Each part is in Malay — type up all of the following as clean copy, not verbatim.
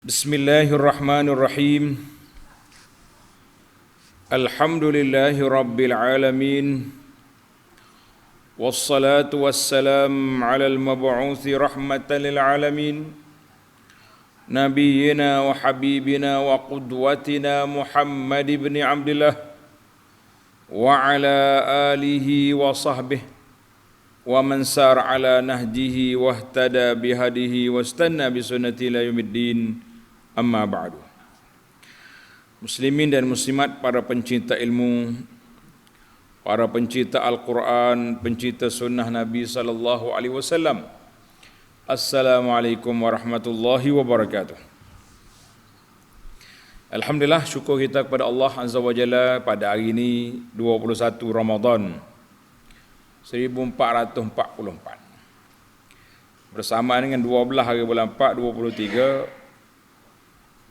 Bismillahirrahmanirrahim. Alhamdulillahi rabbil alamin. Wassalatu wassalam ala al-mab'uthi rahmatan lil alamin. Nabiyyina wa habibina wa qudwatina Muhammad ibn Abdullah wa ala alihi wa sahbihi wa man sar ala nahjihi wa ihtada bihadihi wa istanna bi sunnati ila yaumiddin. Amma ba'du. Muslimin dan muslimat, para pencinta ilmu, para pencinta Al-Quran, pencinta sunnah Nabi sallallahu alaihi wasallam. Assalamualaikum warahmatullahi wabarakatuh. Alhamdulillah, syukur kita kepada Allah Azza wa Jalla pada hari ini 21 Ramadan 1444. Bersama dengan 12 hari bulan 4 2023,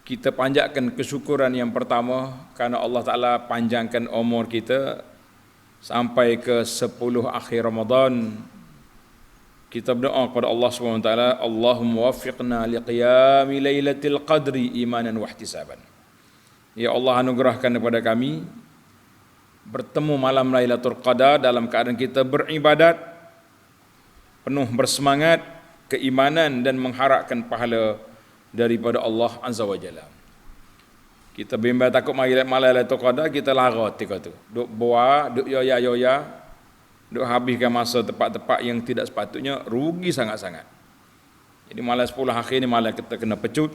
kita panjatkan kesyukuran yang pertama kerana Allah Ta'ala panjangkan umur kita sampai ke 10 akhir Ramadan. Kita berdoa kepada Allah SWT, Allahumma waffiqna liqiyami laylatil qadri imanan wa ihtisaban. Ya Allah, anugerahkan kepada kami bertemu malam Lailatul Qadar dalam keadaan kita beribadat, penuh bersemangat, keimanan dan mengharapkan pahala daripada Allah Azza wa Jalla. Kita bimbang takut malam Lailatul Qadar, kita lara ketika tu. Duk buat, duk yoya-yoya, duk habiskan masa tempat-tempat yang tidak sepatutnya, rugi sangat-sangat. Jadi malam 10 akhir ni malam kita kena pecut.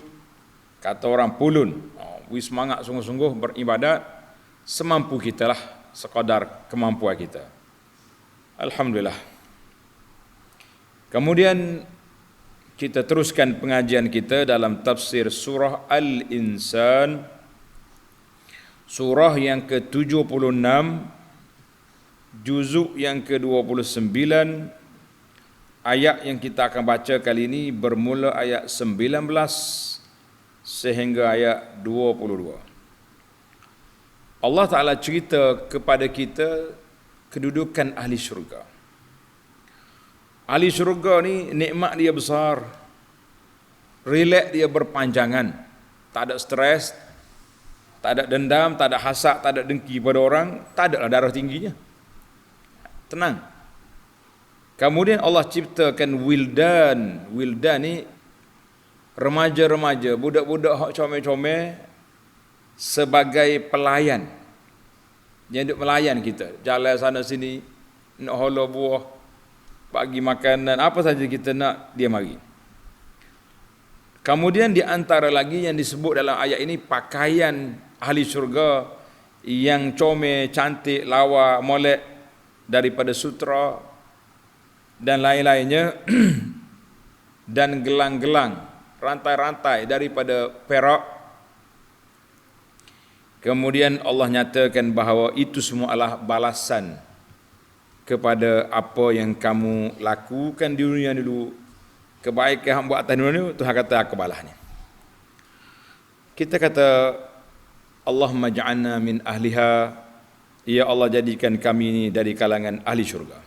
Kata orang pulun, wis semangat sungguh-sungguh beribadat semampu kita lah, sekadar kemampuan kita. Alhamdulillah. Kemudian kita teruskan pengajian kita dalam tafsir surah Al-Insan, surah yang ke-76, juzuk yang ke-29. Ayat yang kita akan baca kali ini bermula ayat 19 sehingga ayat 22. Allah Ta'ala cerita kepada kita kedudukan ahli syurga. Ahli syurga ni nikmat dia besar, relax dia berpanjangan, tak ada stres, tak ada dendam, tak ada hasad, tak ada dengki pada orang, tak ada darah tingginya, tenang. Kemudian Allah ciptakan wildan. Wildan ni remaja-remaja, budak-budak hak comel-comel sebagai pelayan, yang duk melayan kita, jalan sana sini, nak hola buah, bagi makanan, apa saja kita nak, dia mari. Kemudian di antara lagi yang disebut dalam ayat ini, pakaian ahli syurga yang comel, cantik, lawa, molek daripada sutra dan lain-lainnya dan gelang-gelang, rantai-rantai daripada perak. Kemudian Allah nyatakan bahawa itu semua adalah balasan kepada apa yang kamu lakukan di dunia dulu. Kebaikan hang buat atas dunia ni, Tuhan kata aku balahnya. Kita kata, Allahumma ja'alna min ahliha, ya Allah jadikan kami ini dari kalangan ahli syurga.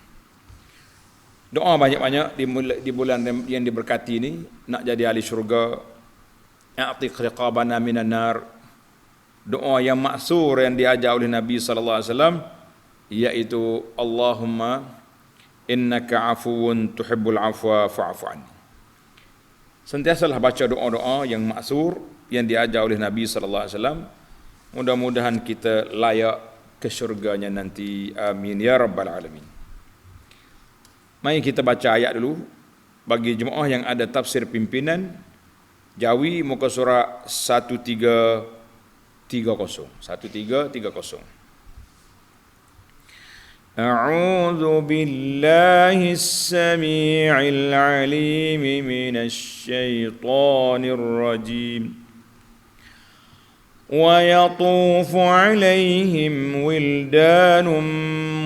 Doa banyak-banyak di bulan yang diberkati ini, nak jadi ahli syurga. A'tiq riqabana minan nar. Doa yang maksur yang diajar oleh Nabi sallallahu alaihi wasallam, iaitu Allahumma innaka afuwun tuhibbul afwa fa'fu anni. Sentiasalah baca doa-doa yang maksur yang diajar oleh Nabi sallallahu alaihi wasallam. Mudah-mudahan kita layak ke syurganya nanti. Amin ya rabbal alamin. Mari kita baca ayat dulu. Bagi jemaah yang ada tafsir pimpinan, Jawi muka surah 1330. أعوذ بالله السميع العليم من الشيطان الرجيم ويطوف عليهم ولدان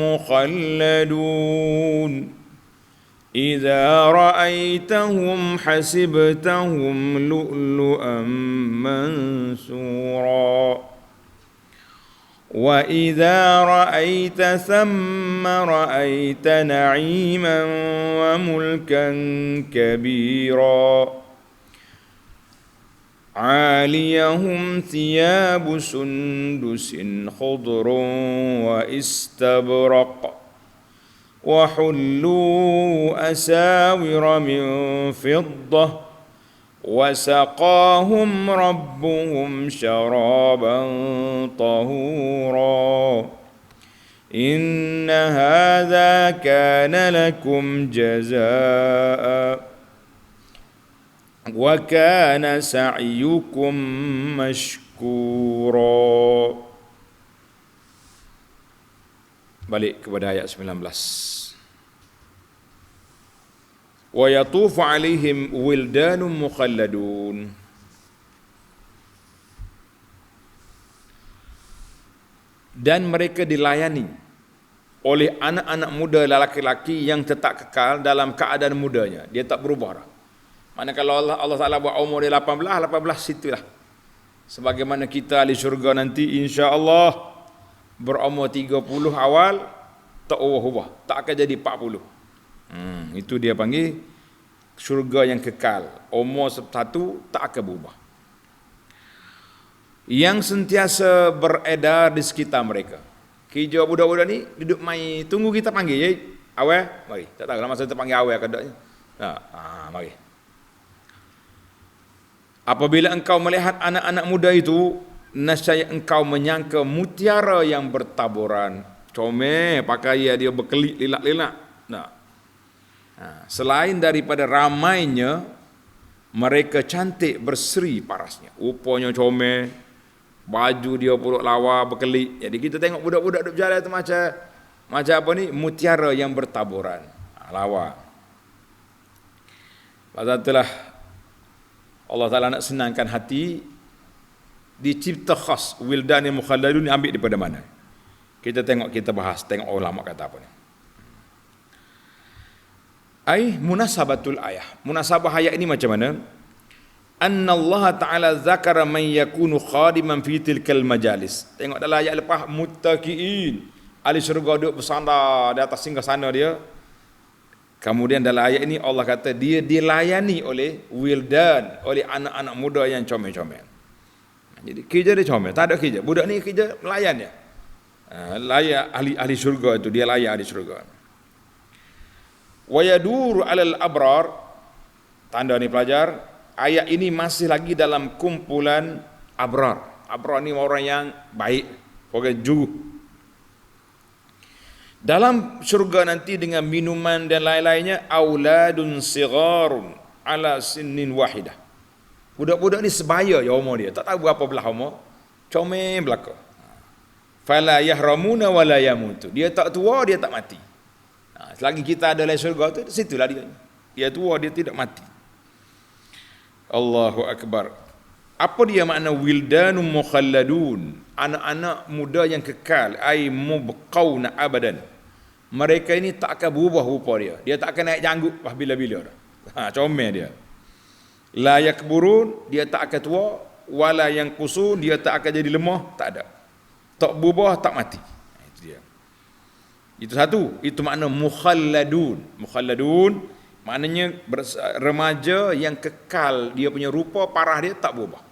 مخلدون إذا رأيتهم حسبتهم لؤلؤا منثورا وَإِذَا رَأَيْتَ ثَمَّ رَأَيْتَ نَعِيمًا وَمُلْكًا كَبِيرًا 'aliyahum thiyabu sundusin khudrun wa istabraq wa hullu asawira min fiddah wa saqahum rabbuhum syaraban tahura inna hadza kana lakum jazaa'a wa kana sa'yukum mashkura. Balik kepada ayat 19. Wa yatufu alaihim wildanun mukhalladun. Dan mereka dilayani oleh anak-anak muda lelaki-lelaki yang tetap kekal dalam keadaan mudanya. Dia tak berubah. Mana kalau Allah Ta'ala buat umur dia 18 situlah. Sebagaimana kita ahli syurga nanti insya-Allah berumur 30 awal tak ubah, tak akan jadi 40. Itu dia panggil syurga yang kekal. Umur satu tak akan berubah. Yang sentiasa beredar di sekitar mereka. Kerja budak-budak ni duduk main, tunggu kita panggil je. Awal, mari. Tak tahu lah masa kita panggil awal kadaknya. Mari. Apabila engkau melihat anak-anak muda itu, nescaya engkau menyangka mutiara yang bertaburan. Comel, pakaian dia berkelip lilak-lilak. Selain daripada ramainya, mereka cantik berseri parasnya. Rupanya comel, baju dia pulak lawa berkelip. Jadi kita tengok budak-budak duduk berjalan tu macam apa ni? Mutiara yang bertaburan. Lawa. Pasal itulah Allah Ta'ala nak senangkan hati. Dicipta khas wildan yang mukhalladun ni ambil daripada mana? Kita bahas, tengok ulama kata apa ni. Munasabatul ayah. Munasabah ayat ini macam mana? Anna Allah Ta'ala zakara man yakunu khadiman fi tilkal majalis. Tengok dalam ayat lepas, muttaqiin, ahli syurga duduk bersandar di atas singgasana dia. Kemudian dalam ayat ini Allah kata dia dilayani oleh wildan, oleh anak-anak muda yang comel-comel. Jadi kerja dia comel, tak ada kerja. Budak ni kerja melayan dia. Layak ahli syurga itu, dia layak ahli syurga. Wa yaduru 'alal abrar. Tanda ni pelajar, ayat ini masih lagi dalam kumpulan abrar. Abrar ni orang yang baik, orang jujur. Dalam syurga nanti dengan minuman dan lain-lainnya, auladun sigharun ala sinnin wahidah. Budak-budak ni sebaya ya umur dia, tak tahu berapa belah umur, comel belaka. Fala yahramuna wala yamutu. Dia tak tua, dia tak mati. Selagi kita ada dalam syurga tu, situlah dia. Dia tua, dia tidak mati. Allahu akbar. Apa dia makna wildanun mukhalladun? Anak-anak muda yang kekal, ai mubqauna abadan. Mereka ini tak akan berubah rupa dia. Dia tak akan naik janggut bila-bila dah. Comel dia. La yakburun, dia tak akan tua. Wala yang kusun, dia tak akan jadi lemah, tak ada. Tak berubah, tak mati. Itu dia. Itu satu. Itu makna mukhalladun. Mukhalladun maknanya remaja yang kekal, dia punya rupa parah dia tak berubah.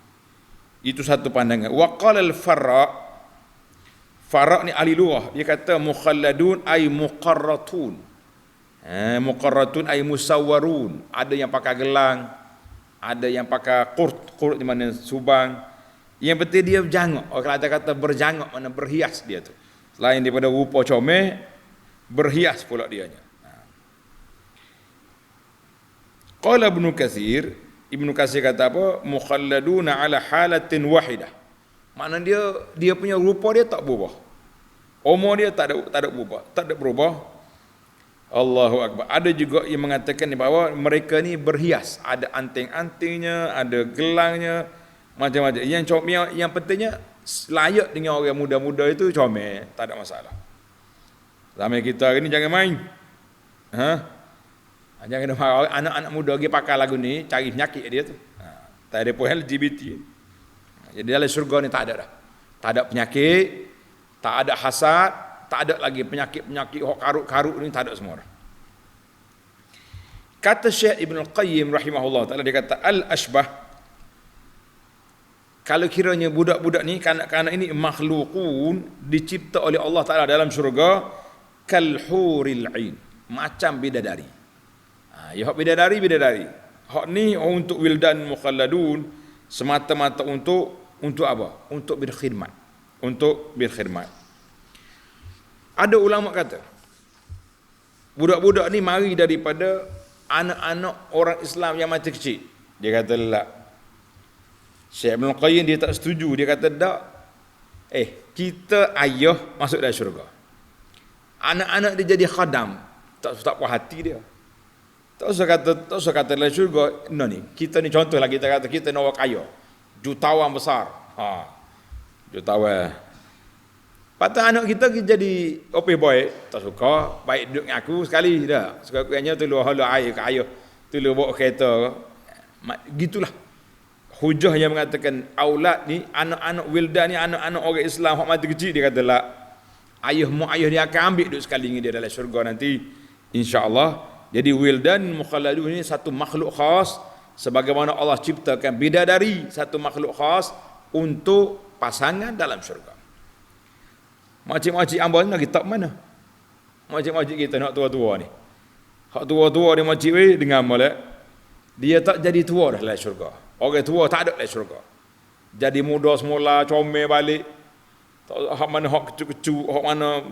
Itu satu pandangan. Wa qala al-Farra. Farra ni ahli lughah, dia kata mukhalladun ay muqarratun. Muqarratun ay musawwarun. Ada yang pakai gelang, ada yang pakai qurt di mana subang. Yang penting dia berjangok. Orang kata berjangok mana berhias dia tu. Selain daripada rupa comel, berhias pula dianya. Qala Ibnu Katsir kata apa? Mukhalladuna ala halatin wahidah. Makna dia punya rupa dia tak berubah. Umur dia tak ada berubah. Allahu akbar. Ada juga yang mengatakan bahawa mereka ni berhias, ada anting-antingnya, ada gelangnya, macam-macam. Yang pentingnya layak dengan orang muda-muda itu comel, tak ada masalah. Zaman kita hari ni jangan main. Jangan marah anak-anak muda pergi pakai lagu ni, cari penyakit dia tu. Tak ada pun LGBT. Jadi dalam syurga ni tak ada dah. Tak ada penyakit, tak ada hasad, tak ada lagi penyakit-penyakit karut-karut ni, tak ada semua dah. Kata Syekh Ibn Al-Qayyim rahimahullah ta'ala, dia kata al-ashbah, Kalau kiranya budak-budak ni, kanak-kanak ini makhlukun, dicipta oleh Allah Ta'ala dalam syurga, kal huril ain, macam bidadari. Ya hak bidadari. Hak ni untuk wildan mukhalladun, semata-mata untuk apa? Untuk berkhidmat. Ada ulama kata, budak-budak ni mari daripada anak-anak orang Islam yang masih kecil. Dia kata la. Syekh Ibn Qayyim dia tak setuju. Dia kata tak. Kita ayah masuk dalam syurga. Anak-anak dia jadi khadam. Tak puas hati dia. Tak usah kata dalam syurga. No ni, kita ni contoh lah, kita kata kita nak kaya. Jutawan besar. Jutawan. Patut anak kita jadi open boy, tak suka, baik duduk dengan aku sekali dah. Suka-sukanya tolong hala air ke ayah, tolong bawa kereta. Gitulah. Hujah yang mengatakan aulad ni, anak-anak wildan ni, anak-anak orang Islam hak mati kecil, dia kata lah, ayah dia akan ambil duduk sekali dengan dia dalam syurga nanti, insya-Allah. Jadi wildan mukhalladun ini satu makhluk khas, sebagaimana Allah ciptakan bidadari, satu makhluk khas untuk pasangan dalam syurga. Makcik-makcik ambon lagi tak mana? Makcik-makcik kita nak tua-tua ni. Hak tua-tua dia makcik weh dengar molek. Dia tak jadi tua dah dalam syurga. Orang tua tak ada dalam syurga. Jadi muda semula, comel balik. Hak mana hak kecu-kecu, hak mana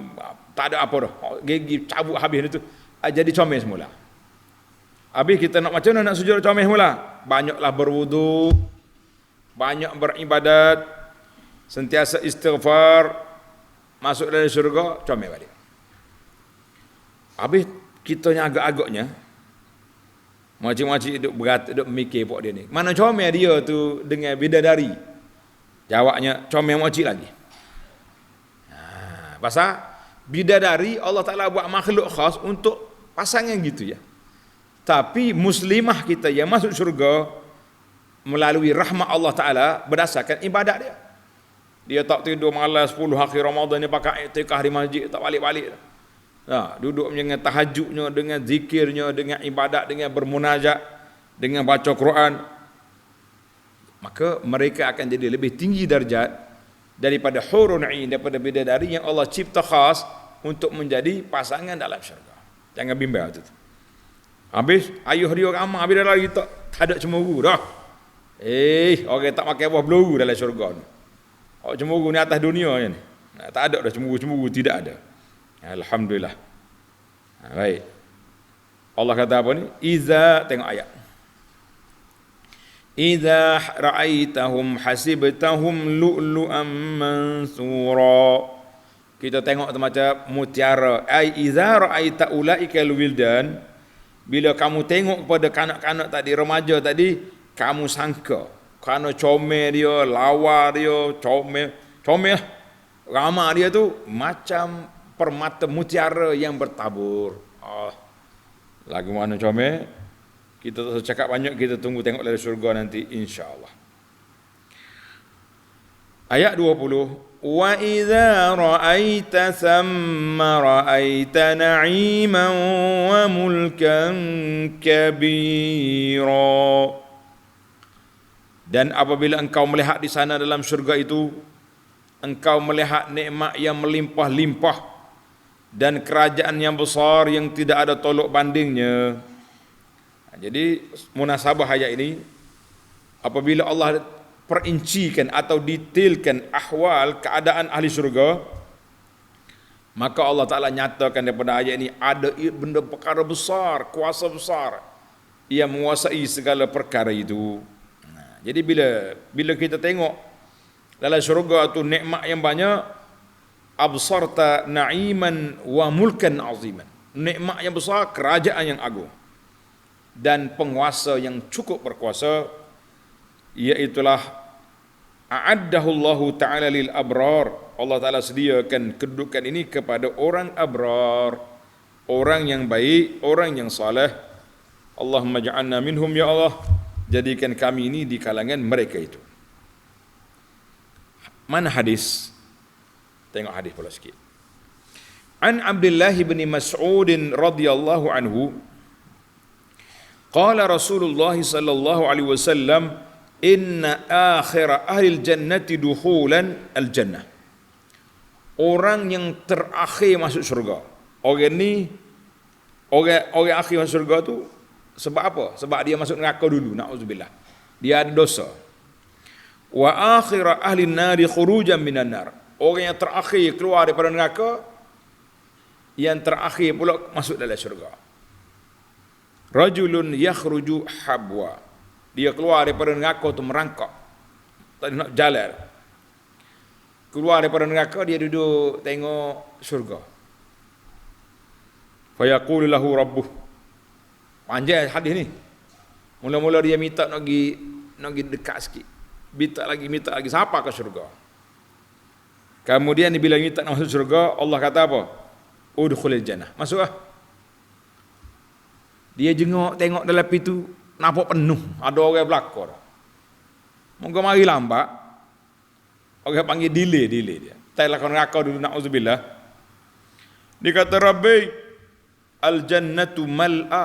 tak ada apa dah. Gigi cabut habis itu. Jadi comel semula. Habis kita nak macam mana nak sujud comel semula? Banyaklah berwudu, banyak beribadat, sentiasa istighfar. Masuk dalam syurga, comel balik. Habis kita yang agak-agaknya, makcik-makcik duduk mikir pok dia ni. Mana comel dia tu dengan bidadari? Jawabnya, comel makcik lagi. Pasal bidadari Allah Ta'ala buat makhluk khas untuk pasangan gitu ya. Tapi muslimah kita yang masuk syurga melalui rahmat Allah Ta'ala berdasarkan ibadat dia. Dia tak tidur malam 10 hari Ramadan ni pakai i'tikaf di masjid, tak balik-balik. Duduk dengan tahajudnya, dengan zikirnya, dengan ibadat, dengan bermunajat, dengan baca Quran. Maka mereka akan jadi lebih tinggi darjat daripada hurun 'ain, daripada bidadari yang Allah cipta khas untuk menjadi pasangan dalam syurga. Jangan bimbang tu. Habis ayuh dia ramah, habis dah lagi tak ada cemburu dah. Orang tak makan buah peluru dalam syurga ni. Cemburu ni atas dunia ni. Tak ada dah cemburu, tidak ada. Alhamdulillah. Baik. Allah kata apa ni? Tengok ayat. Iza ra'aitahum hasibtahum lu'lu'an mansura. Kita tengok macam mutiara. Iza ra'aita ulaika alwildan. Bila kamu tengok kepada kanak-kanak tadi, remaja tadi, kamu sangka kerana comel dia, lawa dia, comel ramah dia tu macam permata mutiara yang bertabur. Lagu mana comel? Kita tak usah cakap banyak, kita tunggu tengok dari syurga nanti insya-Allah. Ayat 20. Wa idza ra'aita thamma ra'aita na'iman wa mulkan kabira. Dan apabila engkau melihat di sana dalam syurga itu, engkau melihat nikmat yang melimpah-limpah dan kerajaan yang besar yang tidak ada tolok bandingnya. Jadi munasabah ayat ini, apabila Allah perincikan atau detailkan ahwal keadaan ahli syurga, maka Allah Ta'ala nyatakan daripada ayat ini ada benda perkara besar, kuasa besar yang menguasai segala perkara itu. Jadi bila kita tengok dalam syurga tu nikmat yang banyak, absarta na'iman wa mulkan aziman. Nikmat yang besar, kerajaan yang agung dan penguasa yang cukup berkuasa, iaitulah a'addahu Allah Ta'ala lil abrar. Allah Ta'ala sediakan kedudukan ini kepada orang abrar, orang yang baik, orang yang saleh. Allahumma ja'alna minhum ya Allah. Jadikan kami ini di kalangan mereka itu. Mana hadis? Tengok hadis pula sikit. An Abdullah bin Mas'ud radhiyallahu anhu, qala Rasulullah sallallahu alaihi wasallam, inna akhira ahli jannati dukhulan al-jannah. Orang yang terakhir masuk surga. Orang ni, orang akhir masuk surga tu sebab apa? Sebab dia masuk neraka dulu, na'udzubillah. Dia ada dosa. Wa akhira ahli nari khurujan minan nar. Orang yang terakhir keluar daripada neraka, yang terakhir pula masuk dalam surga. Rajulun yakhruju habwa. Dia keluar daripada neraka tu merangkak. Tak nak jalan. Keluar daripada neraka, dia duduk tengok surga. Fa yaqulu lahu rabbuh. Panjang hadis ni. Mula-mula dia minta nak pergi dekat sikit. Minta lagi sampai ke surga. Kemudian bila minta nak masuk surga, Allah kata apa? Udkhulil jannah. Masuklah. Dia tengok dalam pintu, nampak penuh. Ada orang belakang. Moga mari lambat. Orang panggil delay dia. Tak lakon neraka dulu, na'udzubillah. Dia kata, Rabbi, al-jannatu mal'a.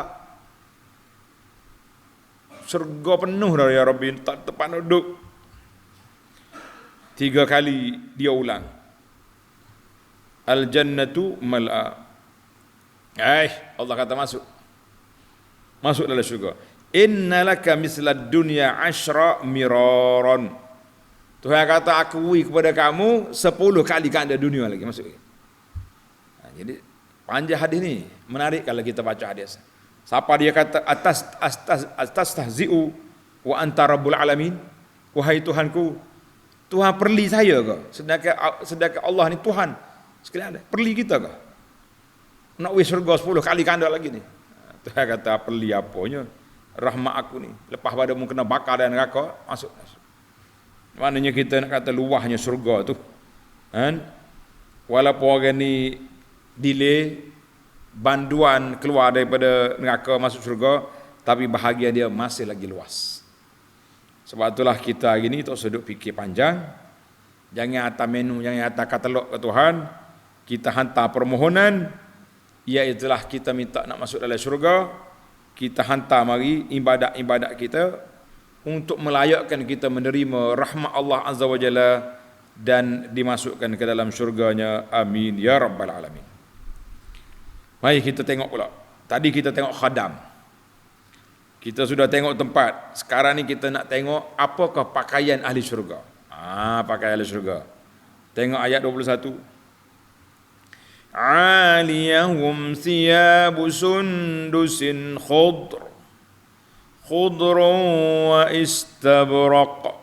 Surga penuh dah ya Rabbi, tak tempat nak duduk. 3 kali dia ulang. Al-jannatu mal'a. Allah kata masuk. Masuk dalam syurga. Innalaka mislad dunya 10 miraran. Tuhan kata aku beri kepada kamu 10 kali ganda dunia lagi masuk. Jadi panjang hadis ni menarik kalau kita baca hadis. Siapa dia kata atas tahzi'u wa anta rabbul alamin, wahai Tuhanku, Tuhan perli saya ke? Sedangkan Allah ni Tuhan sekalian ada. Perli kita ke? Nak wis surga 10 kali ganda lagi ni. Tuhan kata perli apanya? Rahmat aku ni. Lepas pada mu kena bakar dan neraka, masuk. Maknanya kita nak kata luahnya surga tu. Kan? Walaupun orang ni delay banduan keluar daripada neraka masuk surga, tapi bahagia dia masih lagi luas. Sebab itulah kita hari ni tak seduk fikir panjang. Jangan atas menu, jangan atas katalog ke Tuhan. Kita hantar permohonan, iaitulah kita minta nak masuk dalam syurga. Kita hantar mari ibadat-ibadat kita untuk melayakkan kita menerima rahmat Allah Azza wa Jalla dan dimasukkan ke dalam syurganya. Amin ya rabbal alamin. Mari kita tengok pula. Tadi kita tengok khadam. Kita sudah tengok tempat. Sekarang ni kita nak tengok apakah pakaian ahli syurga. Pakaian ahli syurga. Tengok ayat 21. Aliyahum thiyabu sundusin khudr wa istabraq.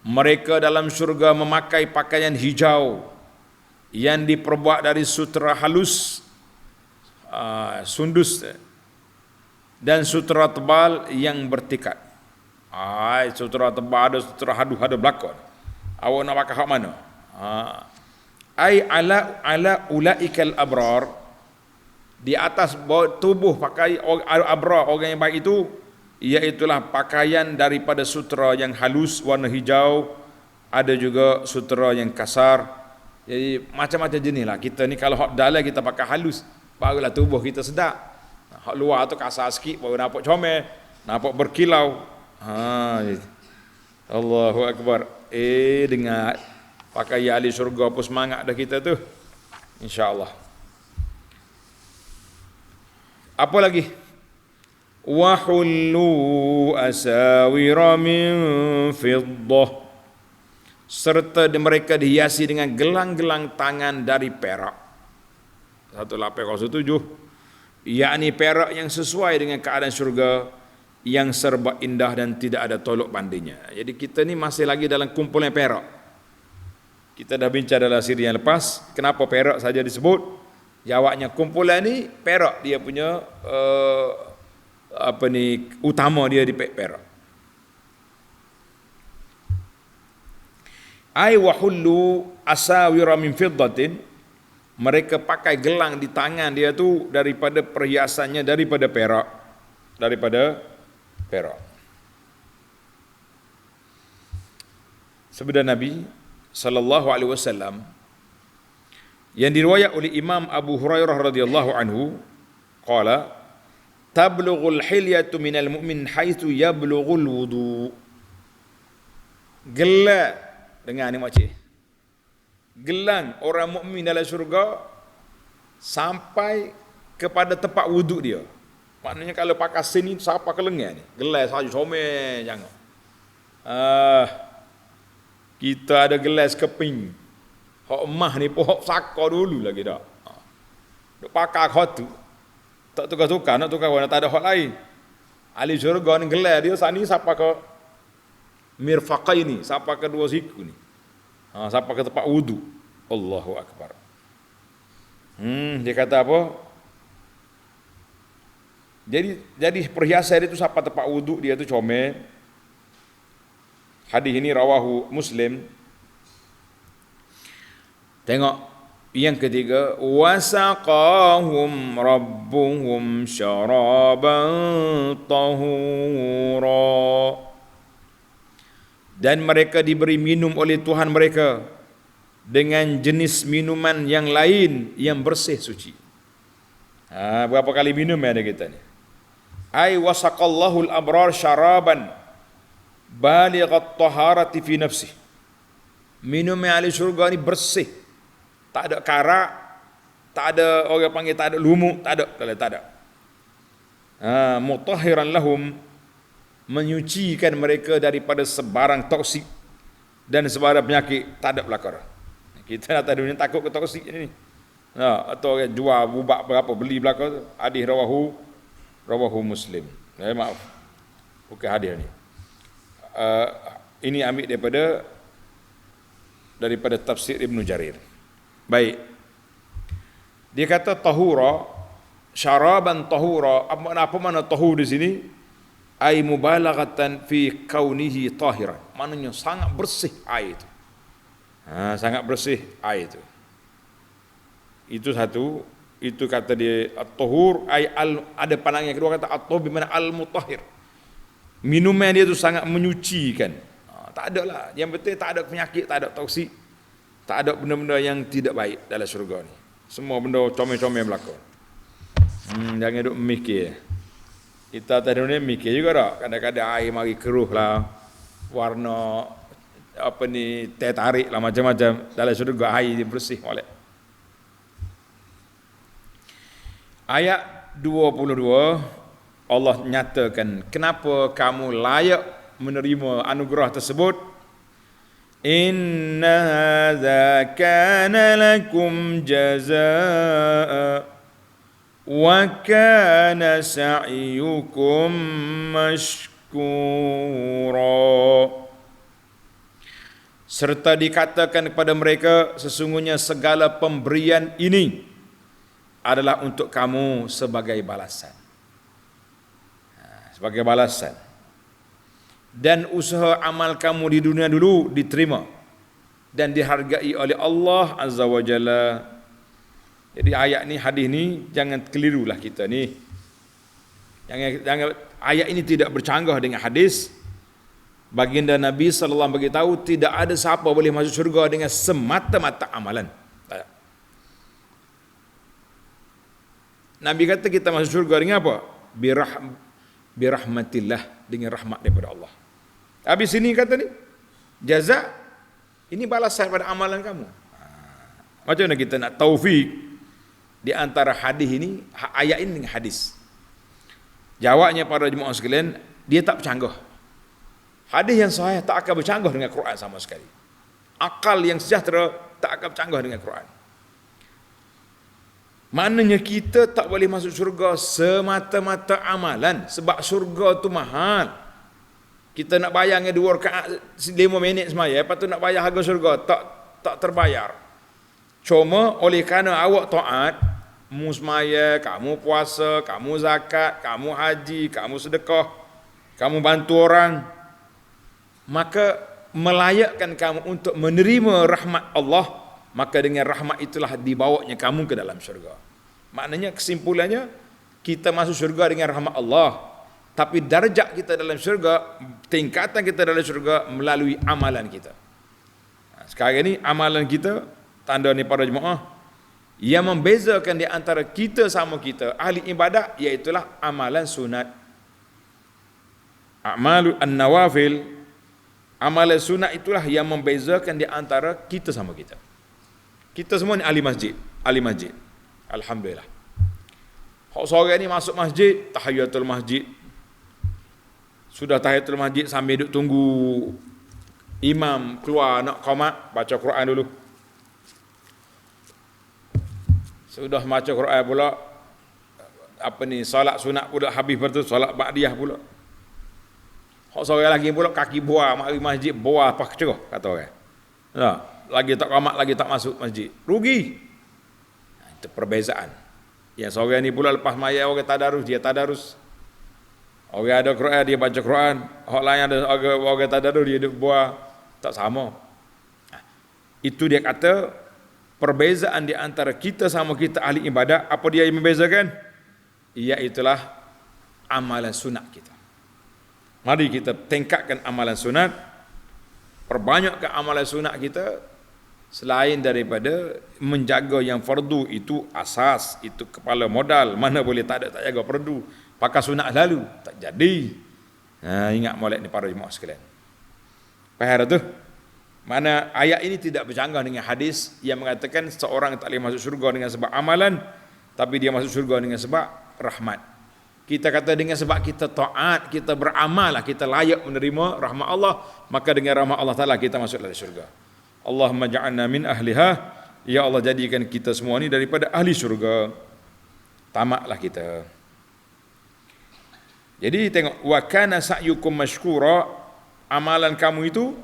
Mereka dalam syurga memakai pakaian hijau yang diperbuat dari sutera halus, sundus, dan sutera tebal yang bertikat. Sutera tebal ada, sutera haduh ada belakang. Awak nak pakai hak mana? Ala ulaikal abrar. Di atas tubuh pakai abrar, orang yang baik itu, iaitulah pakaian daripada sutera yang halus warna hijau, ada juga sutera yang kasar. Jadi macam-macam jenis lah. Kita ni kalau hak dalam kita pakai halus, barulah tubuh kita sedap. Hak luar tu kasar sikit, baru nampak comel, nampak berkilau. Allahu Akbar. Dengar pakai ahli syurga pun semangat dah kita tu, insya-Allah. Apa lagi? Wa hullu asawira min fiddah. Serta mereka dihiasi dengan gelang-gelang tangan dari perak. 1807, yakni perak yang sesuai dengan keadaan syurga, yang serba indah dan tidak ada tolok bandingnya. Jadi kita ni masih lagi dalam kumpulan perak. Kita dah bincang dalam siri yang lepas, kenapa perak saja disebut? Jawabnya kumpulan ni perak dia punya utama dia di perak. Ai wa hullu asawira min fiddatin. Mereka pakai gelang di tangan dia tu daripada perhiasannya daripada perak. Sabda Nabi sallallahu alaihi wasallam yang diriwayat oleh Imam Abu Hurairah radhiyallahu anhu, qala tablughul hilyatu minal mu'min haitsu yablughul wudu. Gelar dengan ni makcik. Gelang orang mukmin dalam syurga sampai kepada tempat wuduk dia. Maknanya kalau pakai sin ni siapa ke lengan ni? Gelas saja comel jangan. Kita ada gelas keping. Hak emah ni pun hak saka dulu lagi dak. Duk pakai hak tu. Tak tukar-tukar, nak tukar warna tak ada hak lain. Ahli syurga ni gelas dia sani siapa ke mirfaqaini, siapa ke dua siku ni. Sampai ke tempat wudu. Allahu Akbar. Dia kata apa? Jadi perhiasan dia tu sampai tempat wudu dia tu comel. Hadis ini rawahu Muslim. Tengok yang ketiga, wasaqahum rabbuhum syaraban tahura. Dan mereka diberi minum oleh Tuhan mereka dengan jenis minuman yang lain yang bersih suci. Berapa kali minum ada kita ni? Ai wasaqallahu al-abrar syaraban balighat taharati fi nafsi. Minum yang ahli syurga ni bersih. Tak ada karak, tak ada orang panggil tak ada lumut, tak ada. Mutahhiran lahum, menyucikan mereka daripada sebarang toksik dan sebarang penyakit, tak ada belakang. Kita atas dunia takut ke toksik ni. Atau orang jual bubak berapa beli belakang, hadis rawahu Muslim. Maaf. Bukan hadis ni. Ini ambil daripada tafsir Ibn Jarir. Baik. Dia kata tahura, syaraban tahura. Apa mana tahur di sini? Ai mubalaghatan fi kaunihi tahiran. Maknanya sangat bersih air itu. Sangat bersih air itu. Itu satu. Itu kata dia at-tahur ai ada pandangan yang kedua kata at-tahur bermakna al-mutahhir. Minuman dia tu sangat menyucikan. Tak ada lah. Yang penting tak ada penyakit, tak ada toksik, tak ada benda-benda yang tidak baik dalam syurga ni. Semua benda comel-comel berlaku. Jangan duk mikir. Kita atas dunia mikir juga tak. Kadang-kadang air mari keruh lah, warna apa ni teh tarik lah macam-macam. Dalam syurga air dia bersih molek. Ayat 22 Allah nyatakan kenapa kamu layak menerima anugerah tersebut. Inna hadza kana lakum jazaa wa kana sa'yukum mashkura. Serta dikatakan kepada mereka sesungguhnya segala pemberian ini adalah untuk kamu sebagai balasan. Sebagai balasan. Dan usaha amal kamu di dunia dulu diterima dan dihargai oleh Allah Azza wa Jalla. Jadi ayat ni, hadis ni jangan kelirulah kita ni. Jangan ayat ini tidak bercanggah dengan hadis. Baginda Nabi sallallahu alaihi wasallam beritahu tidak ada siapa boleh masuk syurga dengan semata-mata amalan. Nabi kata kita masuk syurga dengan apa? Birahmatillah, dengan rahmat daripada Allah. Habis ini kata ni, jaza, ini balasan pada amalan kamu. Macam mana kita nak taufik di antara hadis ini, ayat ini dengan hadis? Jawabnya para jemaah sekalian, dia tak bercanggah. Hadis yang sahih tak akan bercanggah dengan Quran sama sekali. Akal yang sejahtera tak akan bercanggah dengan Quran. Maknanya kita tak boleh masuk syurga semata-mata amalan. Sebab syurga tu mahal. Kita nak bayar dengan 2 rakaat 5 minit semaya, lepas tu nak bayar harga syurga, tak terbayar. Cuma oleh kerana awak taat, kamu semaya, kamu puasa, kamu zakat, kamu haji, kamu sedekah, kamu bantu orang, maka melayakkan kamu untuk menerima rahmat Allah. Maka dengan rahmat itulah dibawanya kamu ke dalam syurga. Maknanya kesimpulannya, kita masuk syurga dengan rahmat Allah. Tapi darjat kita dalam syurga, tingkatan kita dalam syurga melalui amalan kita. Sekarang ini amalan kita, tanda ni para jemaah, yang membezakan di antara kita sama kita, ahli ibadat, iaitulah amalan sunat. A'malu an-nawafil, Amalan sunat itulah yang membezakan di antara kita sama kita. Kita semua ni ahli masjid. Ahli masjid. Alhamdulillah. Hak sore ni masuk masjid, tahiyatul masjid. Sudah tahiyatul masjid sambil duduk tunggu imam keluar nak qamat, baca Quran dulu. Sudah baca Quran pula, solat sunat pula habis, lepas tu solat ba'diyah pula. Hak sore lagi pula kaki buah, mari masjid buah apa kecerah, kata orang. Nah, lagi tak qamat, lagi tak masuk masjid. Rugi. Itu perbezaan. Yang sore ni pula lepas maya orang tadarus, dia tadarus. Orang ada Quran, dia baca Quran. Hak lain ada orang tadarus, dia duduk buah. Tak sama. Itu dia kata perbezaan di antara kita sama kita ahli ibadat. Apa dia yang membezakan? Iaitulah amalan sunat kita. Mari kita tingkatkan amalan sunat, perbanyakkan amalan sunat kita, selain daripada menjaga yang fardu itu asas, itu kepala modal. Mana boleh tak jaga fardu, pakai sunat lalu, tak jadi. Ingat molek ni para jemaah sekalian. Faham tu? Mana ayat ini tidak bercanggah dengan hadis yang mengatakan seorang tak boleh masuk syurga dengan sebab amalan, tapi dia masuk syurga dengan sebab rahmat. Kita kata dengan sebab kita taat, kita beramal, kita layak menerima rahmat Allah, maka dengan rahmat Allah Ta'ala kita masuk dalam syurga. Allahumma ja'alna min ahliha. Ya Allah, jadikan kita semua ni daripada ahli syurga. Tamatlah kita. Jadi tengok, wa kana sa'yukum mashkura, amalan kamu itu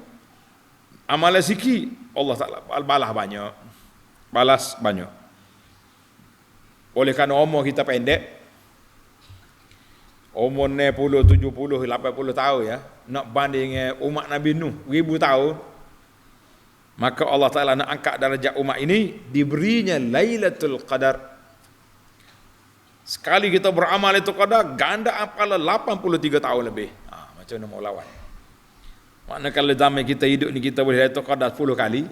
amalan sikit, Allah Ta'ala balas banyak. Balas banyak. Oleh kerana umur kita pendek, umur 60, 70, 80 tahun ya, nak banding dengan umat Nabi Nuh 1000 tahun, maka Allah Ta'ala nak angkat darjat umat ini, diberinya Lailatul Qadar. Sekali kita beramal itu qadar, ganda apalah 83 tahun lebih. Macam mana mau lawan? Maknanya kalau zaman kita hidup ni kita boleh Lailatul Qadar 10 kali,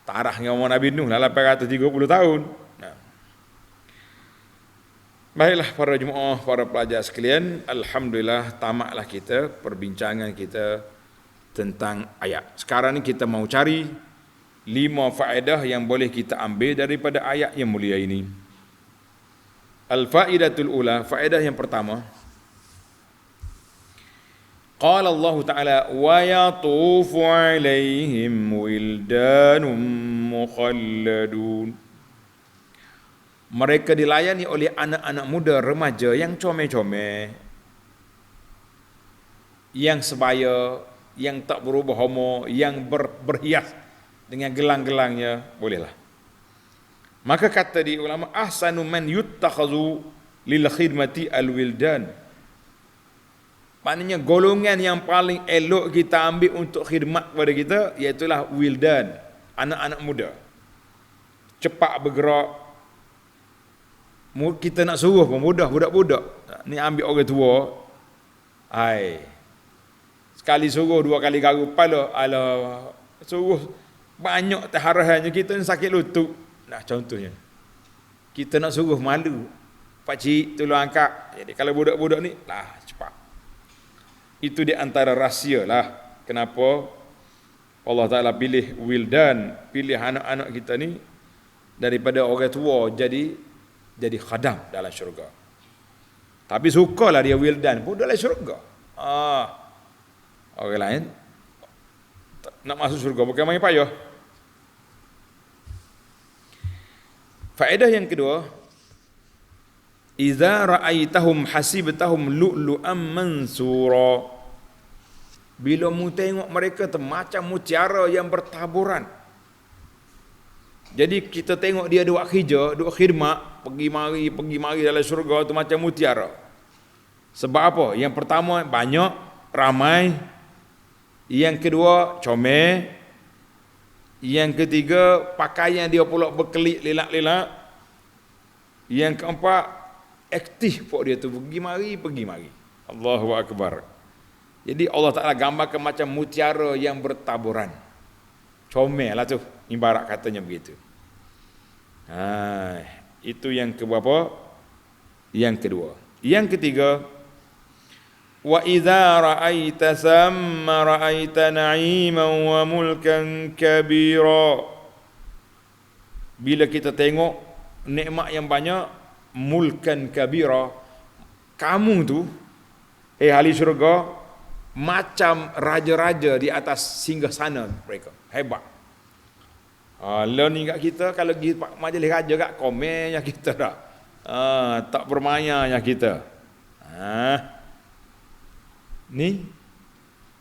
tarah dengan umur Nabi Nuh lah 830 tahun. Baiklah para jemaah, para pelajar sekalian, alhamdulillah tamatlah kita perbincangan kita tentang ayat. Sekarang ni kita mau cari 5 faedah yang boleh kita ambil daripada ayat yang mulia ini. Al-faidatul ula, faedah yang pertama. Qala Allah Ta'ala wa yatufu alaihim wildanun mukhalladun. Mereka dilayani oleh anak-anak muda remaja yang comel-comel, yang sebaya, yang tak berubah homo, yang berhias dengan gelang-gelangnya, bolehlah. Maka kata di ulama, ahsanu man yuttakhazu lil khidmati al-wildan. Maknanya golongan yang paling elok kita ambil untuk khidmat kepada kita, iaitulah wildan, anak-anak muda. Cepat bergerak. Kita nak suruh pun mudah, budak-budak. Ni ambil orang tua. Sekali suruh, 2 kali garu kepala. Alah, suruh banyak terharahannya, kita ni sakit lutut. Nah, contohnya. Kita nak suruh malu. Pakcik tolong angkat. Jadi kalau budak-budak ni, cepat. Itu di antara rahsia lah. Kenapa Allah Ta'ala pilih wildan, pilih anak-anak kita ni daripada orang tua jadi khadam dalam syurga. Tapi sukalah dia wildan pun dalam syurga. Orang lain nak masuk syurga bukan main payah. Faedah yang kedua, idza ra'aitahum hasibtahum lu'lu'an mansura. Bila mu tengok mereka macam mutiara yang bertaburan. Jadi kita tengok dia duk kerja, duk khidmat, pergi mari dalam syurga tu macam mutiara. Sebab apa? Yang pertama banyak, ramai. Yang kedua comel. Yang ketiga pakaian dia pula berkelip lelak-lelak. Yang keempat aktif pok dia tu pergi mari. Allahu akbar. Jadi Allah Ta'ala gambarkan macam mutiara yang bertaburan. Comel lah tu, ibarat katanya begitu. Itu yang keberapa? Yang kedua. Yang ketiga, Wa idza ra'aita thamma ra'aita na'iman wa mulkan kabira. Bila kita tengok nikmat yang banyak, mulkan kabira, kamu tu ahli syurga macam raja-raja di atas singgahsana mereka. Hebat. Lah ni kat kita kalau pergi majlis raja kat komennya kita dah. Tak bermayanya kita. Ni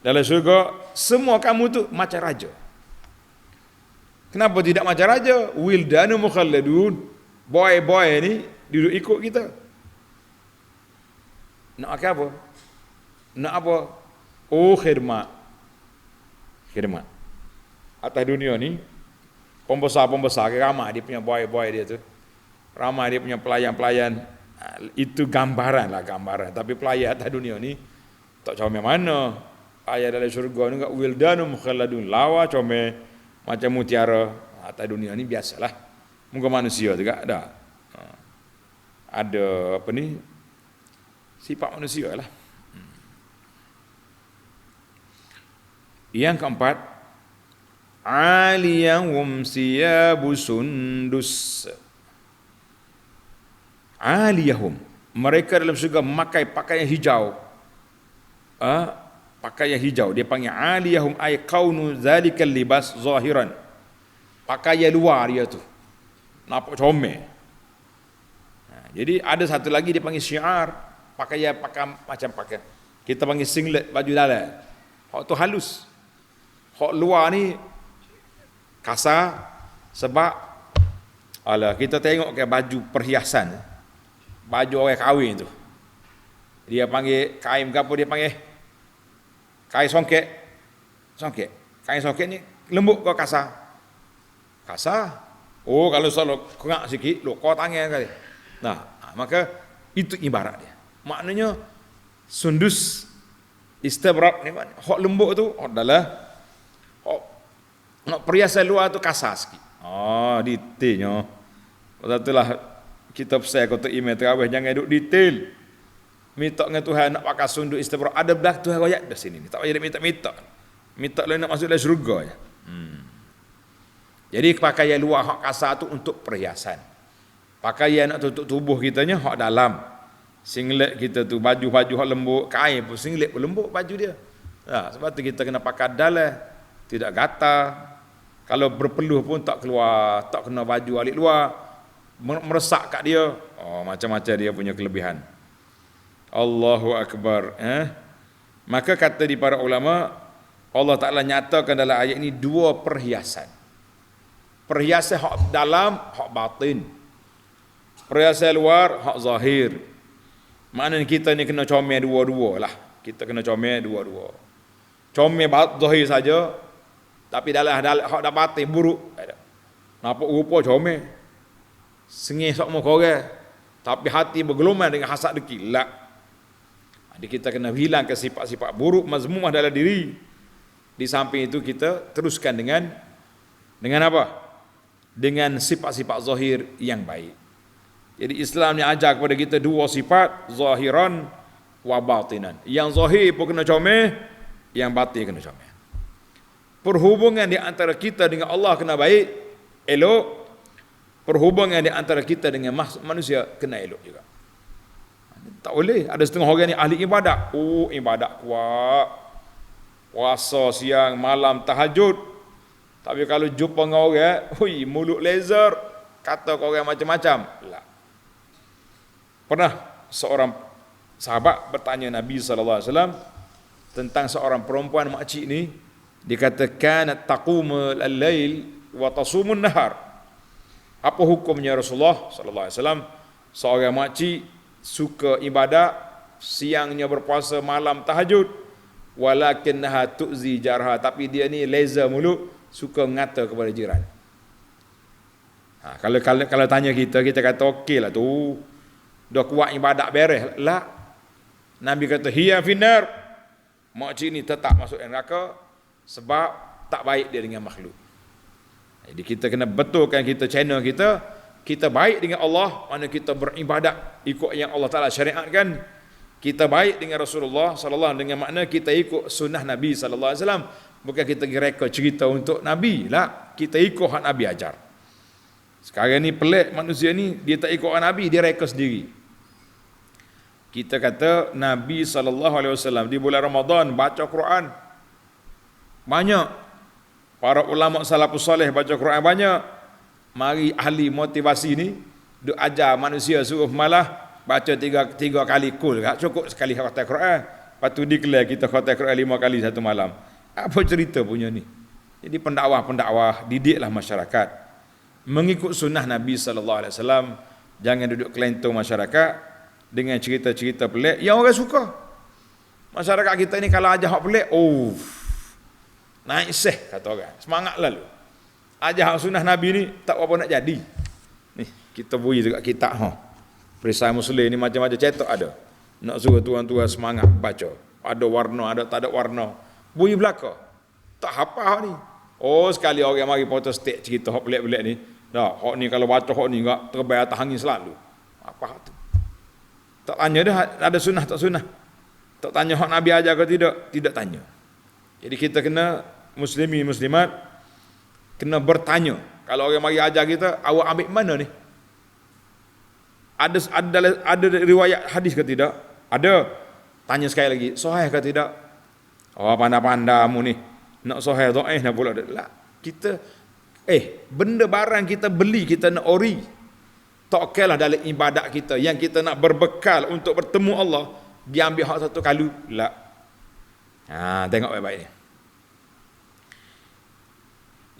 dalam syurga semua kamu tu macam raja. Kenapa tidak macam raja? Wildanu mukhalladun. Boy-boy ni duduk ikut kita. Nak apa? Nak apa? Oh, khidmat. Khidmat. Atas dunia ni pembesar-pembesar ramai dia punya boy-boy dia tu. Ramai dia punya pelayan-pelayan. Itu gambaran. Tapi pelayan atas dunia ni tak comel mana. Ayat dalam syurga ni kat wildanu mukhalladun, lawa comel macam mutiara. Atas dunia ni biasalah. Muka manusia juga ada. Ada apa ni? Sifat manusia lah. Yang keempat, aliyahum siyabu sundus. Aliyahum, mereka dalam syurga memakai pakaian hijau. Pakaian hijau dia panggil aliyahum, ay kaunu zalikal libas zahiran. Pakaian luar dia tu nampak comel. Jadi ada satu lagi dia panggil syiar, pakaian macam pakaian kita panggil singlet, baju dalam. Hak tu halus. Hak luar ni kasar. Sebab kita tengok ke baju perhiasan, baju orang kahwin tu, dia panggil kain apa dia panggil? Kain songket. Kain songket ni lembut ke kasar? Kasar. Oh, kalau selalu kengak sikit, kau tangan kali. Nah, maka itu ibarat dia. Maknanya sundus istabrak ni hak lembut tu, adalah hak perhiasan luar tu kasar sikit. Detailnya. Sebab itulah kita pesan kata email terawih jangan duk detail. Minta dengan Tuhan nak pakai sunduk istabrak. Ada belah Tuhan royak dah sini. Tak payah minta-minta. Minta lah nak masuk dalam syurga je. Jadi pakaian luar hak kasar tu untuk perhiasan. Pakaian nak tutup tubuh kitanya hak dalam. Singlet kita tu baju-baju hak lembut, kain pun singlet pun lembut baju dia. Sebab tu kita kena pakai dalam, tidak gatal. Kalau berpeluh pun tak keluar, tak kena baju alik luar, meresak kat dia. Macam-macam dia punya kelebihan. Allahu Akbar. Maka kata di para ulama, Allah Ta'ala nyatakan dalam ayat ini dua perhiasan. Perhiasan hak dalam, hak batin. Perhiasan luar, hak zahir. Maknanya kita ni kena comel dua-dua lah. Kita kena comel dua-dua. Comel zahir saja, tapi dalam hak dah batin buruk. Nampak rupa comel. Sengih sok muka orang, tapi hati bergelumang dengan hasad dengki. Jadi kita kena hilangkan sifat-sifat buruk mazmumah dalam diri. Di samping itu kita teruskan dengan apa? Dengan sifat-sifat zahir yang baik. Jadi Islam ni ajar kepada kita dua sifat, zahiran wa batinan. Yang zahir pun kena comel, yang batin kena comel. Perhubungan di antara kita dengan Allah kena baik, elok. Perhubungan di antara kita dengan manusia kena elok juga. Tak boleh. Ada setengah orang ni ahli ibadat. Ibadat kuat. Puasa siang, malam, tahajud. Tapi kalau jumpa dengan orang, mulut laser, kata kau orang macam-macam. Pernah seorang sahabat bertanya Nabi SAW tentang seorang perempuan makcik ni. Dia kata, kanat taqumul al-lail wa tasumun nahar. Apa hukumnya Rasulullah SAW? Seorang makcik suka ibadat, siangnya berpuasa, malam tahajud, walakinnaha tu'zi jarha, tapi dia ni leza mulut, suka mengata kepada jiran. Kalau tanya kita kata okey lah tu, dah kuat ibadat beres lah. Nabi kata hiya finnar, makcik ni tetap masuk neraka sebab tak baik dia dengan makhluk. Jadi kita kena betulkan kita channel kita baik dengan Allah, mana kita beribadat ikut yang Allah Ta'ala syariatkan. Kita baik dengan Rasulullah sallallahu dengan makna kita ikut sunnah Nabi sallallahu alaihi wasallam, bukan kita reka cerita untuk Nabi lah, kita ikut hak Nabi ajar. Sekarang ni pelik manusia ni, dia tak ikut hak Nabi, dia reka sendiri. Kita kata Nabi sallallahu alaihi wasallam di bulan Ramadan baca Quran banyak. Para ulama salafus soleh baca Quran banyak. Mari ahli motivasi ni duk ajar manusia suruh malah baca tiga kali kul, cukup sekali khatam Quran. Lepas tu declare kita khatam Quran 5 kali satu malam. Apa cerita punya ni? Jadi pendakwah didiklah masyarakat mengikut sunnah Nabi sallallahu alaihi wasallam. Jangan duduk kelentong masyarakat dengan cerita-cerita pelik yang orang suka. Masyarakat kita ni kalau ajar hak pelik, naik seh kata orang. Semangat lalu. Ajar hak sunnah Nabi ni tak apa nak jadi. Ni kita beri dekat kitab Perisai Muslim ni macam-macam cetak ada. Nak suruh tuan-tuan semangat baca. Ada warna, ada tak ada warna. Bunyi belaka. Tak hafal ni. Sekali orang mari foto stek cerita hak pelik-pelik ni. Dah, hak ni kalau baca hak ni enggak terbang atas angin selalu. Apa hak tu? Tak tanya dah ada sunnah tak sunnah. Tak tanya hak Nabi ajar ke tidak? Tidak tanya. Jadi kita kena muslimi muslimat kena bertanya. Kalau orang mari ajar kita, awak ambil mana ni? Ada riwayat hadis ke tidak? Ada. Tanya sekali lagi, sahih ke tidak? Pandai-pandaimu ni. Nak sahih dhaif nak pula lah. Kita benda barang kita beli, kita nak ori. Tak okeylah dalam ibadat kita yang kita nak berbekal untuk bertemu Allah, dia ambil hak satu kali. La. Tengok baik-baik ni.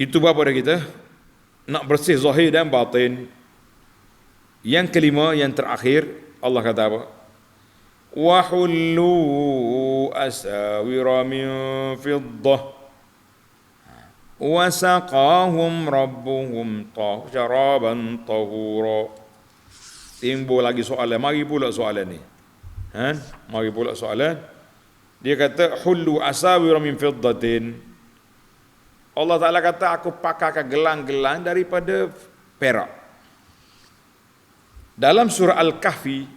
Itu berapa dah kita? Nak bersih zahir dan batin. Yang kelima, yang terakhir, Allah kata apa? Wa hullu asawira min fiddah wa saqahum rabbuhum syaraban tahura. Timbul lagi soalan, mari pula soalan ni. Mari pula soalan. Dia kata hullu asawira min fiddatin. Allah Ta'ala kata aku pakaikan gelang-gelang daripada perak. Dalam surah Al-Kahfi,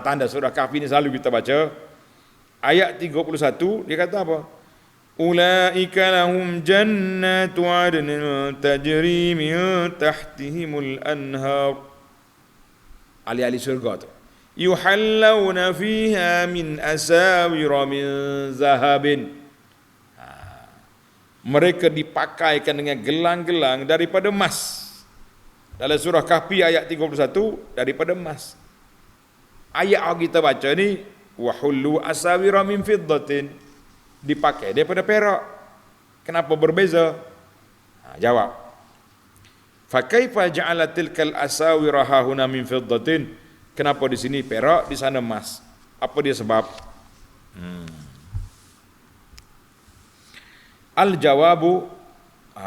tanda surah Kahfi ni selalu kita baca, ayat 31, dia kata apa? Ulaika lahum jannatu adnin tajri min tahtihimul anhar. Ahli-ahli surga tu. Yuhallawna fiha min asawira min zahabin. Mereka dipakaikan dengan gelang-gelang daripada emas. Dalam surah Kahfi ayat 31 daripada emas. Ayat yang kita baca ni wa hullu asawira min fiddatin, dipakai daripada perak. Kenapa berbeza? Jawab. Fa kaifa ja'ala tilkal asawira hahuna min fiddatin? Kenapa di sini perak, di sana emas? Apa dia sebab? Al-jawabu,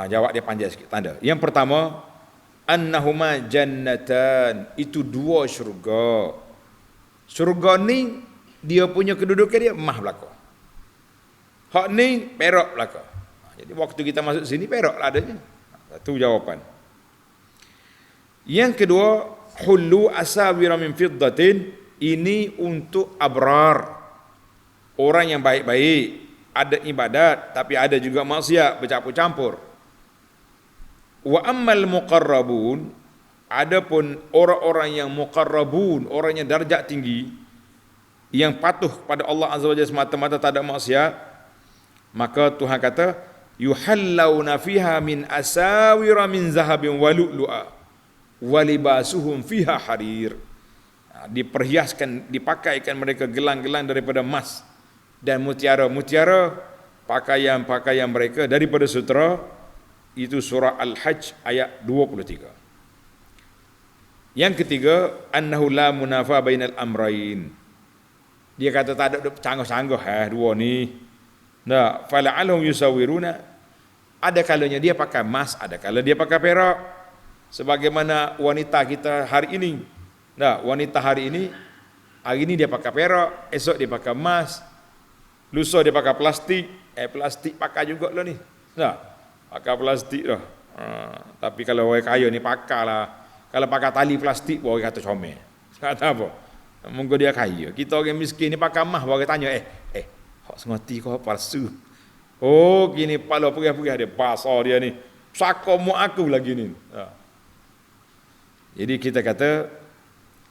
jawab dia panjang sikit tanda. Yang pertama, annahuma jannatan, itu dua syurga. Syurga ni dia punya kedudukan dia emas belaka. Hak ni perak belaka. Jadi waktu kita masuk sini perak lah adanya. Itu jawapan. Yang kedua, hullu asawira min fiddatin, ini untuk abrar. Orang yang baik-baik, ada ibadat tapi ada juga maksiat bercampur-campur. Wa ammal muqarrabun, adapun orang-orang yang muqarrabun, orang yang darjat tinggi, yang patuh pada Allah Azza wa Jalla semata-mata tak ada maksiat, maka Tuhan kata yuhallawna fiha min asawira min zahabin wa lu'lu'a wa libasuhum fiha harir. Diperhiaskan, dipakaikan mereka gelang-gelang daripada emas dan mutiara-mutiara, pakaian-pakaian mereka daripada sutera. Itu surah Al-Hajj ayat 23. Yang ketiga, annahu la munafa bainal amrayn. Dia kata tak ada canggah-canggah dua ni. Nah, fala'alhum yusawwiruna. Ada kalanya dia pakai emas, ada kala dia pakai perak. Sebagaimana wanita kita hari ini. Nah, wanita hari ini dia pakai perak, esok dia pakai emas, lusa dia pakai plastik. Plastik pakai juga lah ni. Nah, pakai plastik dah. Tapi kalau orang kaya ni pakailah. Kalau pakai tali plastik, orang kata comel. Kata apa? Mungkin dia kaya. Kita orang miskin ni pakai mah baru tanya, hak sengoti kau palsu. Oh, gini pala perih-perih dia pasal dia ni. Saka mu aku lagi ni. Jadi kita kata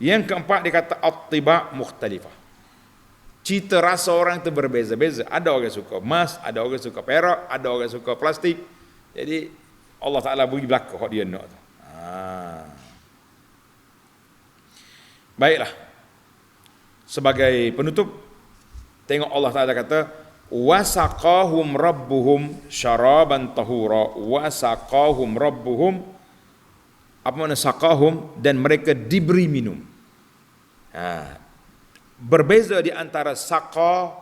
yang keempat dia kata at-tiba mukhtalifah. Cita rasa orang tu berbeza-beza. Ada orang suka emas, ada orang suka perak, ada orang suka plastik. Jadi Allah Taala bagi belaka hak dia nak tu. Baiklah. Sebagai penutup, tengok Allah Taala kata wasaqahum rabbuhum syaraban tahura, wasaqahum rabbuhum, apa makna saqahum, dan mereka diberi minum. Berbeza di antara saqa,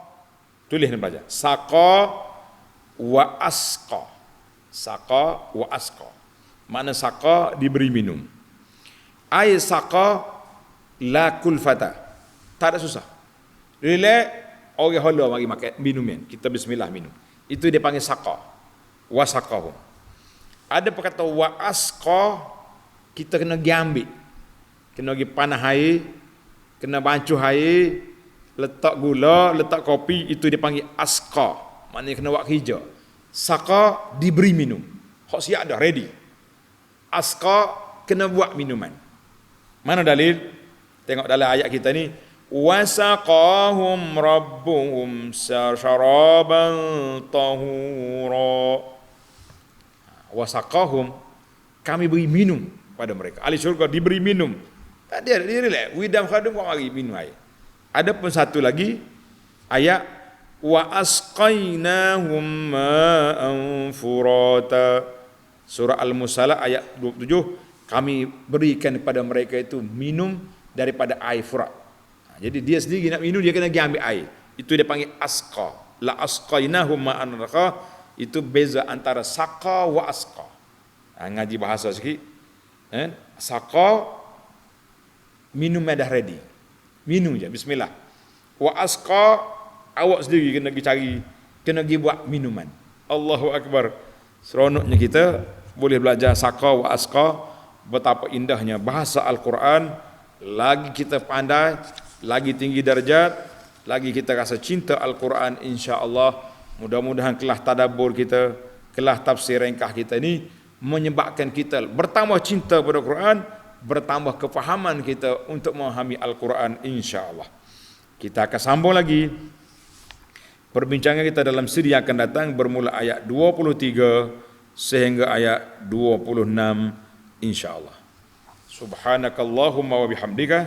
tulis dan baca, saqa wa asqa. Saqa wa asqa. Makna saqa diberi minum. Ay saqa la kulfata. Tak ada susah. Relax, orang hola mari makan minuman. Kita bismillah minum. Itu dia panggil saqa. Wa saqahum. Ada perkata wa asqa, kita kena pergi ambil. Kena pergi panah air, kena bancuh air, letak gula, letak kopi, itu dia panggil asqa. Maknanya kena buat kerja. Saqa diberi minum. Hak siap dah ready. Asqa kena buat minuman. Mana dalil? Tengok dalam ayat kita ni, wasaqahum rabbuhum syaraban tahura. Wasaqahum, kami beri minum pada mereka. Ahli syurga diberi minum. Tak ada, dia relax. Widam khadum kau mari minum air. Ada pun satu lagi ayat, wa asqainahum ma'an furata. Surah Al-Musalah ayat 27, kami berikan kepada mereka itu minum daripada air furat. Jadi dia sendiri nak minum, dia kena pergi ambil air. Itu dia panggil asqa. La asqainahum ma'an raqa. Itu beza antara saqa wa asqa. Ngaji bahasa sikit. Saqa, minum dah ready. Minum je, bismillah. Wa asqa, awak sendiri kena pergi cari, kena pergi buat minuman. Allahu Akbar. Seronoknya kita boleh belajar saqa wa asqa. Betapa indahnya bahasa Al-Quran. Lagi kita pandai, lagi tinggi darjat, lagi kita rasa cinta Al-Quran, insya-Allah. Mudah-mudahan kelah tadabbur kita, kelah tafsir ringkah kita ni menyebabkan kita bertambah cinta pada Quran, bertambah kefahaman kita untuk memahami Al-Quran, insya-Allah. Kita akan sambung lagi perbincangan kita dalam siri yang akan datang, bermula ayat 23 sehingga ayat 26, insya-Allah. Subhanakallahumma wa bihamdika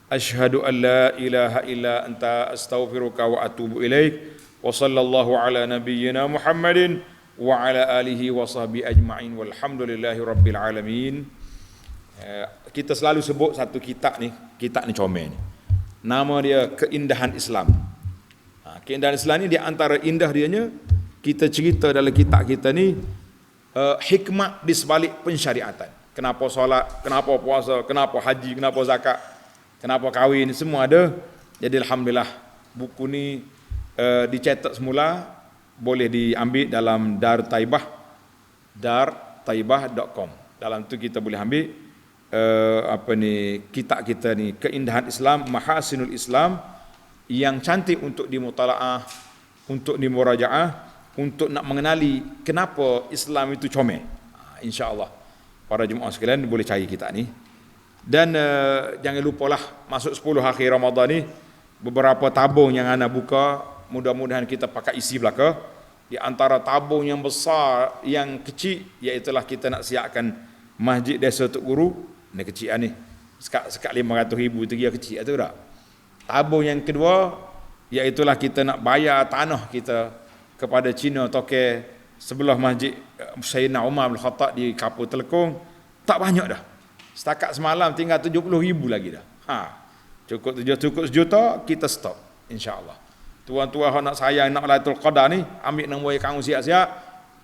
asyhadu an la ilaha illa anta astaghfiruka wa atubu ilaik. Wa sallallahu ala nabiyyina Muhammadin wa ala alihi wa sahbihi ajma'in walhamdulillahi rabbil alamin. Kita selalu sebut satu kitab ni comel ni. Nama dia Keindahan Islam. Keindahan Islam ni di antara indah dianya, kita cerita dalam kitab kita ni hikmah di sebalik pensyariatan. Kenapa solat, kenapa puasa, kenapa haji, kenapa zakat, kenapa kahwin, semua ada. Jadi alhamdulillah buku ni dicetak semula, boleh diambil dalam dartaibah.com. Dalam tu kita boleh ambil kitab kita ni, Keindahan Islam, Mahasinul Islam, yang cantik untuk dimutalaah, untuk dimurajaah, untuk nak mengenali kenapa Islam itu comel. Insya-Allah para jemaah sekalian boleh cari kitab ni. Dan jangan lupalah masuk 10 akhir Ramadan ni, beberapa tabung yang ana buka, mudah-mudahan kita pakai isi belaka. Di antara tabung yang besar, yang kecil, iaitulah kita nak siapkan Masjid Desa Tok Guru. Ni kecil ni. Sekat 500,000 tu dia kecil tu tak? Tabung yang kedua, iaitulah kita nak bayar tanah kita kepada Cina toke sebelah Masjid Sayyidina Umar bin Khattab di Kapur Telekong. Tak banyak dah. Setakat semalam tinggal 70,000 lagi dah. Cukup sejuta, kita stop, insya-Allah. Tuan-tuan nak sayang nak Lailatul Qadar ni, ambil nombor akaun siap-siap.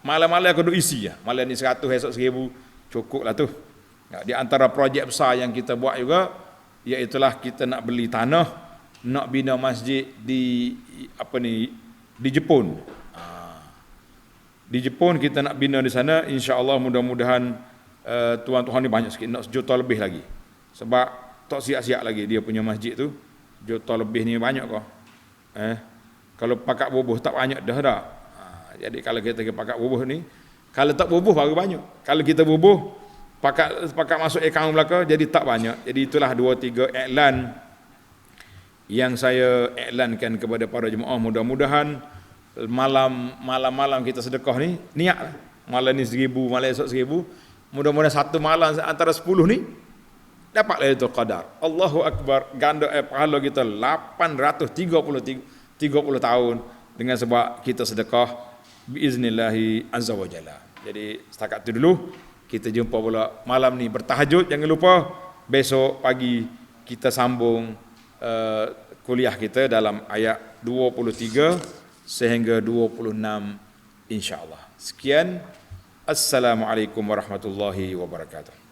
Malam-malam aku duk isi lah. Malam ni 100, esok 1,000. Cukuplah tu. Di antara projek besar yang kita buat juga, iaitulah kita nak beli tanah, nak bina masjid di di Jepun. Di Jepun kita nak bina di sana, insya-Allah. Mudah-mudahan tuan-tuan ni banyak sikit, nak 1 juta lebih lagi. Sebab tak siap-siap lagi dia punya masjid tu. juta lebih ni banyak kah? Kalau pakat bubuh tak banyak dah dah. Jadi kalau kita pakat bubuh ni, kalau tak bubuh baru banyak. Kalau kita bubuh pakat masuk akaun belaka jadi tak banyak. Jadi itulah 2-3 iklan yang saya iklankan kepada para jemaah. Mudah-mudahan malam kita sedekah ni, niat malam ni 1,000, malam esok 1,000, mudah-mudahan satu malam antara 10 ni dapat Lailatul Qadar. Allahu Akbar, ganda pahala kita 830 tahun dengan sebab kita sedekah biiznillahi azza wa jalla. Jadi setakat itu dulu, kita jumpa pula malam ni bertahajud. Jangan lupa besok pagi kita sambung kuliah kita dalam ayat 23 sehingga 26 insya-Allah. Sekian, assalamualaikum warahmatullahi wabarakatuh.